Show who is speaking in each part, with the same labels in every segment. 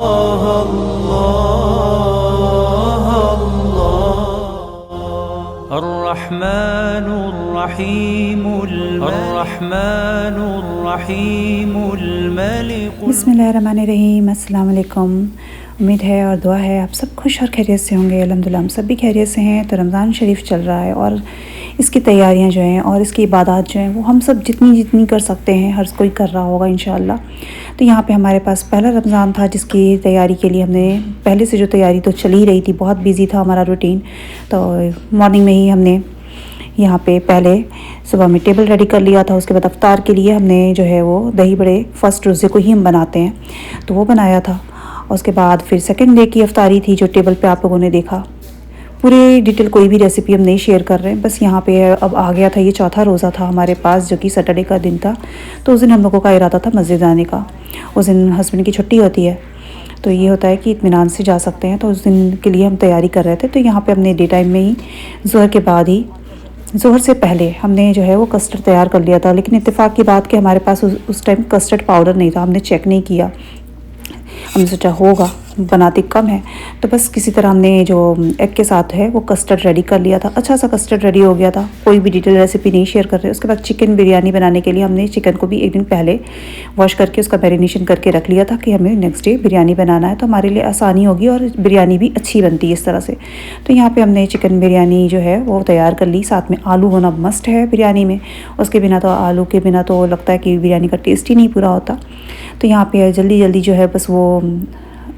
Speaker 1: बिस्मिल्लाहिर्रहमानिर्रहीम। अस्सलाम वालेकुम। उम्मीद है और दुआ है आप सब खुश और खैरियत से होंगे। अल्हम्दुलिल्लाह हम सब भी खैरियत से हैं। तो रमज़ान शरीफ चल रहा है और इसकी तैयारियां जो हैं और इसकी इबादत जो हैं वो हम सब जितनी जितनी कर सकते हैं हर कोई कर रहा होगा इंशाअल्लाह। तो यहाँ पे हमारे पास पहला रमज़ान था जिसकी तैयारी के लिए हमने पहले से जो तैयारी तो चल ही रही थी, बहुत बिज़ी था हमारा रूटीन। तो मॉर्निंग में ही हमने यहाँ पे पहले सुबह में टेबल रेडी कर लिया था। उसके बाद अफ्तार के लिए हमने जो है वो दही बड़े फ़र्स्ट रोज़े को ही हम बनाते हैं तो वो बनाया था। और उसके बाद फिर सेकंड डे की अफ्तारी थी जो टेबल पे आप लोगों ने देखा। पूरी डिटेल कोई भी रेसिपी हम नहीं शेयर कर रहे हैं, बस यहाँ पे अब आ गया था ये चौथा रोज़ा था हमारे पास जो कि सैटरडे का दिन था। तो उस दिन हम लोगों का इरादा था मस्जिद आने का। उस दिन हस्बैंड की छुट्टी होती है तो ये होता है कि इत्मीनान से जा सकते हैं। तो उस दिन के लिए हम तैयारी कर रहे थे। तो यहाँ पर हमने डे टाइम में ही ज़ोहर के बाद ही ज़ोहर से पहले हमने जो है वो कस्टर्ड तैयार कर लिया था। लेकिन इत्तेफाक की बात कि हमारे पास उस टाइम कस्टर्ड पाउडर नहीं था, हमने चेक नहीं किया। हमने सोचा होगा, बनाते कम है तो बस किसी तरह हमने जो एग के साथ है वो कस्टर्ड रेडी कर लिया था। अच्छा सा कस्टर्ड रेडी हो गया था। कोई भी डिटेल रेसिपी नहीं शेयर कर रहे। उसके बाद चिकन बिरयानी बनाने के लिए हमने चिकन को भी एक दिन पहले वॉश करके उसका मैरिनेशन करके रख लिया था कि हमें नेक्स्ट डे बिरयानी बनाना है तो हमारे लिए आसानी होगी और बिरयानी भी अच्छी बनती है इस तरह से। तो यहाँ पर हमने चिकन बिरयानी जो है वो तैयार कर ली। साथ में आलू होना मस्ट है बिरयानी में, उसके बिना तो आलू के बिना तो लगता है कि बिरयानी का टेस्ट ही नहीं पूरा होता। तो यहाँ पे जल्दी जल्दी जो है बस वो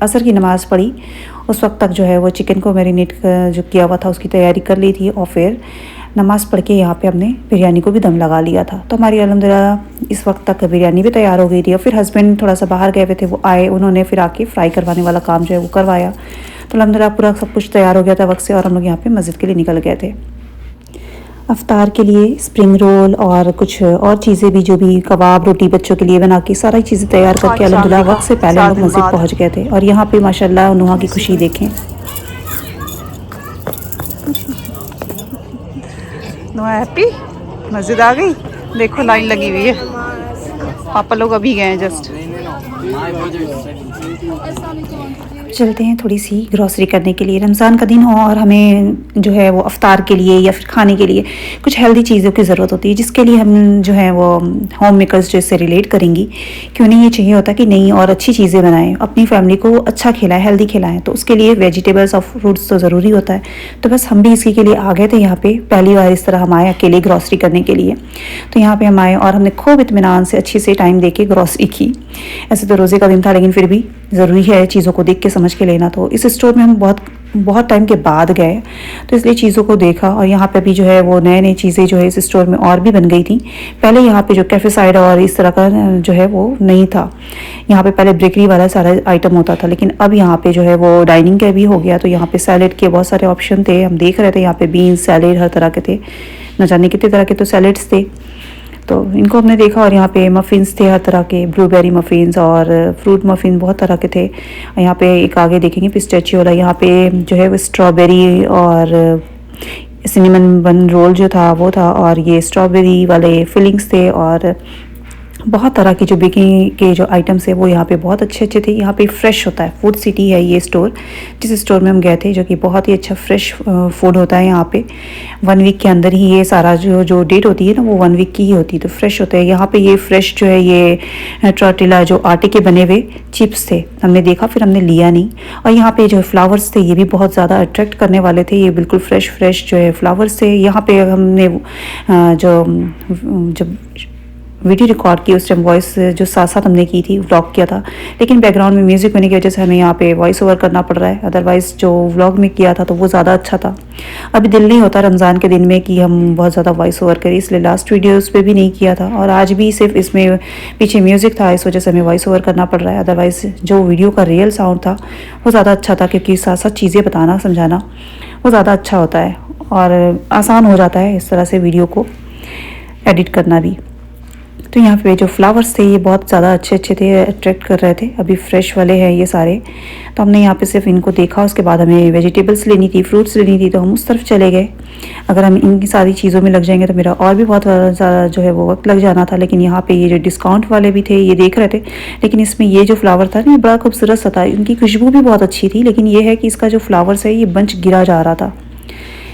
Speaker 1: असर की नमाज़ पढ़ी, उस वक्त तक जो है वो चिकन को मैरिनेट जो किया हुआ था उसकी तैयारी कर ली थी और फिर नमाज़ पढ़ के यहाँ पे हमने बिरयानी को भी दम लगा लिया था। तो हमारी अल्हम्दुलिल्लाह इस वक्त तक बिरयानी भी तैयार हो गई थी। और फिर हस्बैंड थोड़ा सा बाहर गए हुए थे, वो आए, उन्होंने फिर आके फ्राई करवाने वाला काम जो है वो करवाया। तो अल्हम्दुलिल्लाह पूरा सब कुछ तैयार हो गया था वक्त से और हम लोग यहाँ पर मस्जिद के लिए निकल गए थे। अफ्तार के लिए स्प्रिंग रोल और कुछ और चीज़ें भी, जो भी कबाब रोटी बच्चों के लिए बना के सारी चीज़ें तैयार करके अल्हम्दुलिल्लाह वक्त से पहले हम लोग मस्जिद पहुँच गए थे। और यहाँ पे माशाल्लाह नुहा की खुशी देखें। नुहा हैप्पी, मस्जिद आ गई। देखो लाइन लगी हुई है, पापा लोग अभी गए हैं जस्ट। चलते हैं थोड़ी सी ग्रॉसरी करने के लिए। रमज़ान का दिन हो और हमें जो है वो अफ्तार के लिए या फिर खाने के लिए कुछ हेल्दी चीज़ों की ज़रूरत होती है, जिसके लिए हम जो है वो होम मेकर्स जो इससे रिलेट करेंगी। क्यों नहीं, ये चाहिए होता कि नई और अच्छी चीज़ें बनाएं, अपनी फैमिली को अच्छा खिलाएं, हेल्दी खिलाएं। तो उसके लिए वेजिटेबल्स और फ्रूट्स तो ज़रूरी होता है। तो बस हम भी इसी के लिए आ गए थे यहाँ पर। पहली बार इस तरह हम आए अकेले ग्रॉसरी करने के लिए। तो यहाँ पर हम आए और हमने खूब इत्मीनान से अच्छे से टाइम दे के ग्रॉसरी की। ऐसे तो रोज़े का दिन था लेकिन फिर भी ज़रूरी है चीज़ों को देख के समझ के लेना। तो इस स्टोर में हम बहुत टाइम के बाद गए तो इसलिए चीज़ों को देखा। और यहाँ पे भी जो है वो नए नई चीज़ें जो है इस स्टोर में और भी बन गई थी। पहले यहाँ पे जो कैफ़े साइड और इस तरह का जो है वो नहीं था। यहाँ पे पहले बेकरी वाला सारा आइटम होता था, लेकिन अब यहाँ पे जो है वो डाइनिंग का भी हो गया। तो यहाँ पे सैलेड के बहुत सारे ऑप्शन थे, हम देख रहे थे। यहाँ पे बीन्स सैलेड हर तरह के थे, न जाने कितने तरह के तो सैलेड्स थे। तो इनको हमने देखा। और यहाँ पे मफ़िन्स थे हर तरह के, ब्लूबेरी मफ़िन्स और फ्रूट मफ़िन बहुत तरह के थे। यहाँ पे एक आगे देखेंगे पिस्ताचियो वाला, यहाँ पे जो है वो स्ट्रॉबेरी और सिनेमन बन रोल जो था वो था, और ये स्ट्रॉबेरी वाले फिलिंग्स थे। और बहुत तरह की जो बेकिंग के जो आइटम्स है वो यहाँ पे बहुत अच्छे अच्छे थे। यहाँ पे फ्रेश होता है, फूड सिटी है ये स्टोर, जिस स्टोर में हम गए थे, जो कि बहुत ही अच्छा फ्रेश फूड होता है यहाँ पे। 1 वीक के अंदर ही ये सारा जो डेट होती है ना वो 1 वीक की ही होती है, तो फ्रेश होता है। यहाँ पे ये फ्रेश जो है ये टॉर्टिला जो आटे के बने हुए चिप्स थे, हमने देखा फिर हमने लिया नहीं। और यहाँ पे जो फ्लावर्स थे ये भी बहुत ज़्यादा अट्रैक्ट करने वाले थे। ये बिल्कुल फ्रेश जो है फ्लावर्स थे। यहाँ पे हमने जब वीडियो रिकॉर्ड की उस टाइम वॉइस जो साथ साथ हमने की थी, व्लॉग किया था, लेकिन बैकग्राउंड में म्यूज़िक होने की वजह से हमें यहाँ पे वॉइस ओवर करना पड़ रहा है। अदरवाइज़ जो व्लॉग में किया था तो वो ज़्यादा अच्छा था। अभी दिल नहीं होता रमज़ान के दिन में कि हम बहुत ज़्यादा वॉइस ओवर करें, इसलिए लास्ट वीडियोस पे भी नहीं किया था। और आज भी सिर्फ इसमें पीछे म्यूज़िक था, इस वजह से हमें वॉइस ओवर करना पड़ रहा है। अदरवाइज़ जो वीडियो का रियल साउंड था वो ज़्यादा अच्छा था, क्योंकि साथ साथ चीज़ें बताना समझाना वो ज़्यादा अच्छा होता है और आसान हो जाता है इस तरह से वीडियो को एडिट करना भी। तो यहाँ पे जो फ्लावर्स थे ये बहुत ज़्यादा अच्छे अच्छे थे, अट्रैक्ट कर रहे थे। अभी फ्रेश वाले हैं ये सारे। तो हमने यहाँ पे सिर्फ इनको देखा, उसके बाद हमें वेजिटेबल्स लेनी थी, फ्रूट्स लेनी थी, तो हम उस तरफ चले गए। अगर हम इनकी सारी चीज़ों में लग जाएंगे तो मेरा और भी बहुत ज़्यादा जो है वो वक्त लग जाना था। लेकिन यहाँ पे ये जो डिस्काउंट वाले भी थे ये देख रहे थे। लेकिन इसमें ये जो फ्लावर था ना ये बड़ा खूबसूरत सा था, इनकी खुशबू भी बहुत अच्छी थी। लेकिन ये है कि इसका जो फ्लावर्स है ये बंच गिरा जा रहा था।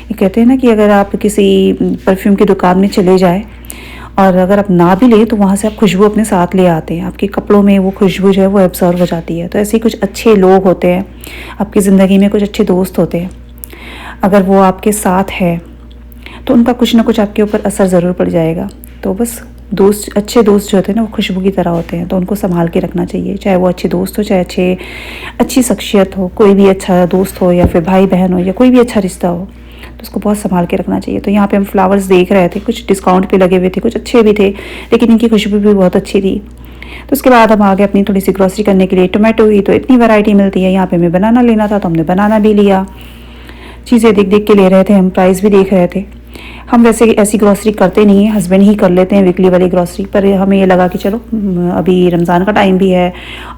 Speaker 1: ये कहते हैं ना कि अगर आप किसी परफ्यूम की दुकान में चले जाए और अगर आप ना भी लें तो वहाँ से आप खुशबू अपने साथ ले आते हैं, आपके कपड़ों में वो खुशबू जो है वो एब्जॉर्व हो जाती है। तो ऐसे ही कुछ अच्छे लोग होते हैं आपकी ज़िंदगी में, कुछ अच्छे दोस्त होते हैं। अगर वो आपके साथ है तो उनका कुछ ना कुछ आपके ऊपर असर ज़रूर पड़ जाएगा। तो बस दोस्त, अच्छे दोस्त जो होते हैं ना वो खुशबू की तरह होते हैं, तो उनको संभाल के रखना चाहिए। चाहे वो अच्छे दोस्त हो, चाहे अच्छी शख्सियत हो, कोई भी अच्छा दोस्त हो या फिर भाई बहन हो या कोई भी अच्छा रिश्ता हो, तो उसको बहुत संभाल के रखना चाहिए। तो यहाँ पे हम फ्लावर्स देख रहे थे, कुछ डिस्काउंट पे लगे हुए थे, कुछ अच्छे भी थे, लेकिन इनकी खुशबू भी बहुत अच्छी थी। तो उसके बाद हम आ गए अपनी थोड़ी सी ग्रॉसरी करने के लिए। टोमेटो हुई तो इतनी वैरायटी मिलती है। यहाँ पे हमें बनाना लेना था तो हमने बनाना भी लिया। चीज़ें देख देख के ले रहे थे हम, प्राइस भी देख रहे थे। हम वैसे ऐसी ग्रॉसरी करते नहीं हैं, हस्बैंड ही कर लेते हैं वीकली वाली ग्रॉसरी। पर हमें ये लगा कि चलो अभी रमज़ान का टाइम भी है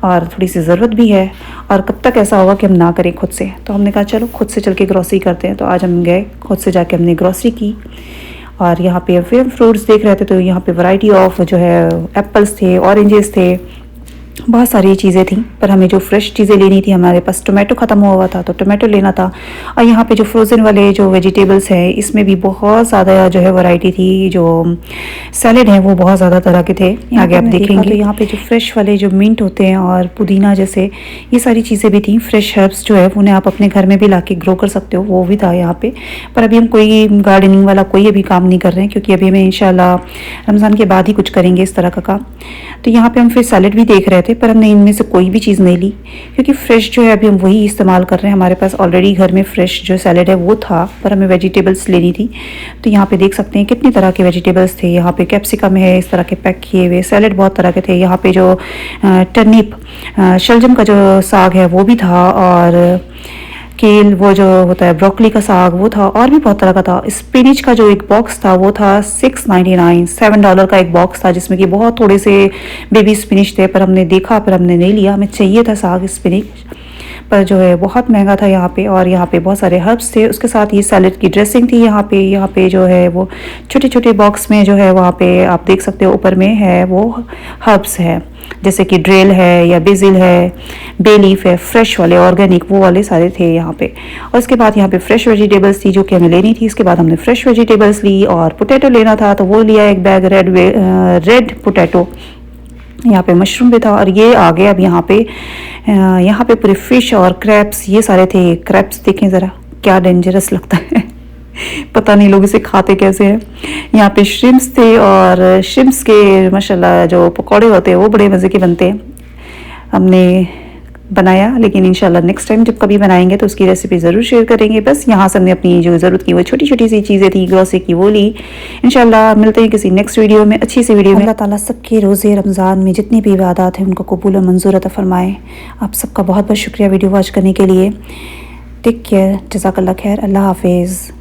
Speaker 1: और थोड़ी सी ज़रूरत भी है, और कब तक ऐसा होगा कि हम ना करें खुद से। तो हमने कहा चलो खुद से चल के ग्रॉसरी करते हैं। तो आज हम गए, खुद से जाके हमने ग्रॉसरी की। और यहाँ पे फिर फ्रूट्स देख रहे थे, तो यहाँ पे वैरायटी ऑफ जो है एप्पल्स थे, ऑरेंजेस थे, बहुत सारी चीज़ें थी। पर हमें जो फ्रेश चीज़ें लेनी थी, हमारे पास टोमेटो ख़त्म हुआ था तो टोमेटो लेना था। और यहाँ पे जो फ्रोज़न वाले जो वेजिटेबल्स हैं इसमें भी बहुत ज़्यादा जो है वैरायटी थी। जो सैलेड है वो बहुत ज़्यादा तरह के थे, आगे आप देखेंगे। तो यहाँ पे जो फ्रेश वाले जो मिंट होते हैं और पुदीना जैसे ये सारी चीज़ें भी थी। फ्रेश हर्ब्स जो है उन्हें आप अपने घर में भी ला के ग्रो कर सकते हो, वो भी था यहाँ पे। पर अभी हम कोई गार्डनिंग वाला कोई अभी काम नहीं कर रहे हैं, क्योंकि अभी हमें इंशाल्लाह रमज़ान के बाद ही कुछ करेंगे इस तरह का काम। तो यहाँ पे हम फिर सैलेड भी देख रहे थे, पर हमने इनमें से कोई भी चीज़ नहीं ली, क्योंकि फ्रेश जो है अभी हम वही इस्तेमाल कर रहे हैं। हमारे पास ऑलरेडी घर में फ्रेश जो सैलेड है वो था, पर हमें वेजिटेबल्स लेनी थी। तो यहाँ पे देख सकते हैं कितनी तरह के वेजिटेबल्स थे। यहाँ पे कैप्सिकम है इस तरह के पैक किए हुए, सैलेड बहुत तरह के थे। यहाँ पे जो टर्निप शलजम का जो साग है वो भी था, और केल वो जो होता है ब्रोकली का साग वो था, और भी बहुत तरह का था। स्पिनिच का जो एक बॉक्स था वो था $6.99, $7 का एक बॉक्स था, जिसमें कि बहुत थोड़े से बेबी स्पिनिच थे। पर हमने देखा, पर हमने नहीं लिया, हमें चाहिए था साग स्पिनिच, पर जो है बहुत महंगा था यहाँ पे। और यहाँ पे बहुत सारे हर्ब्स थे, उसके साथ ये सैलेड की ड्रेसिंग थी। यहाँ पे जो है वो छोटे छोटे बॉक्स में जो है वहाँ पे आप देख सकते हो ऊपर में है वो हर्ब्स है, जैसे कि ड्रेल है या बेसिल है, बे लीफ है, फ्रेश वाले ऑर्गेनिक वो वाले सारे थे यहाँ पे। और उसके बाद यहाँ पे फ्रेश वेजिटेबल्स थी जो कि हमें लेनी थी। इसके बाद हमने फ्रेश वेजिटेबल्स ली, और पोटैटो लेना था तो वो लिया एक बैग, रेड पोटैटो। यहाँ पे मशरूम भी था। और ये आ गए अब यहाँ पे पूरे फिश और क्रैब्स ये सारे थे। क्रैब्स देखें ज़रा, क्या डेंजरस लगता है पता नहीं लोग इसे खाते कैसे हैं। यहाँ पे श्रिम्प्स थे, और श्रिम्प्स के माशाल्लाह जो पकौड़े होते हैं वो बड़े मज़े के बनते हैं। हमने बनाया, लेकिन इंशाल्लाह नेक्स्ट टाइम जब कभी बनाएंगे तो उसकी रेसिपी ज़रूर शेयर करेंगे। बस यहाँ से हमने अपनी जो ज़रूरत की वो छोटी छोटी सी चीज़ें थी ग्रोसरी की वो ली। इंशाल्लाह मिलते हैं किसी नेक्स्ट वीडियो में, अच्छी सी वीडियो में। अल्लाह ताला सबके रोज़े रमज़ान में जितनी भी इबादत हैं उनको कबूल और मंजूर अता फरमाए। आप सबका बहुत बहुत शुक्रिया वीडियो वॉच करने के लिए। टेक केयर, जज़ाकल्लाह खैर, अल्लाह हाफिज़।